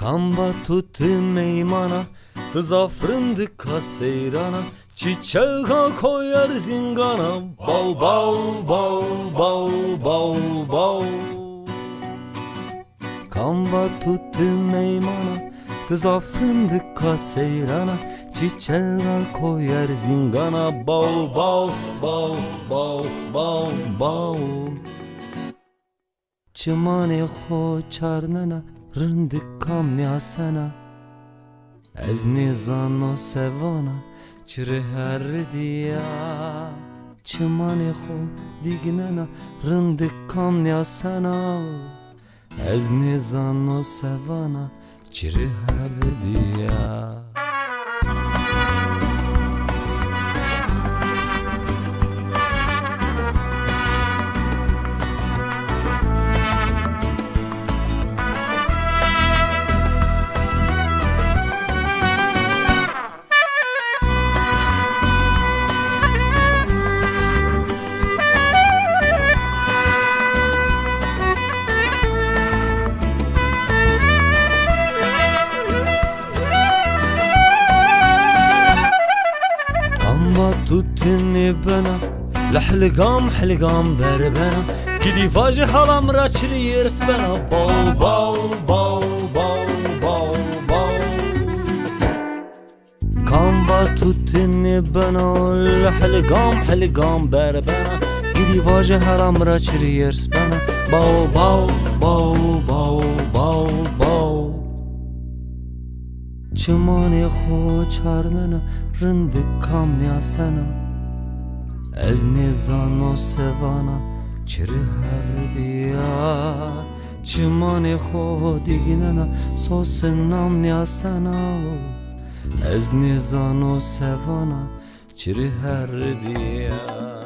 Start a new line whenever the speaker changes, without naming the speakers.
Kamba tuttu meymana, kıza fırındıka seyrana, çiçeğe koyar zingana. Bal bal bal bal bal bal. Kamba tuttu meymana, kıza fırındıka seyrana, çiçeğe koyar zingana. Bal bal bal bal bal bal. Çimane xo çarnana, rındıkam yasana. Ez nizano sevana, çire her diya. Çimane xo dignana, rındıkam yasana. Ez nizano sevana, çire her diya. Tuttuni bana لحلقام حلقام بربنا كدي فاجي حرام راتشري يرس بنا باو باو باو باو باو باو كامبا tuttuni bana لحلقام حلقام بربنا كدي فاجي حرام راتشري يرس بنا باو باو باو باو باو باو چمانی خو چارننا رندکام نیاسنا از نیزانو سوانا چره هر دیا چمانی خو دیگننا سوسنام نیاسنا از نیزانو سوانا چره هر دیا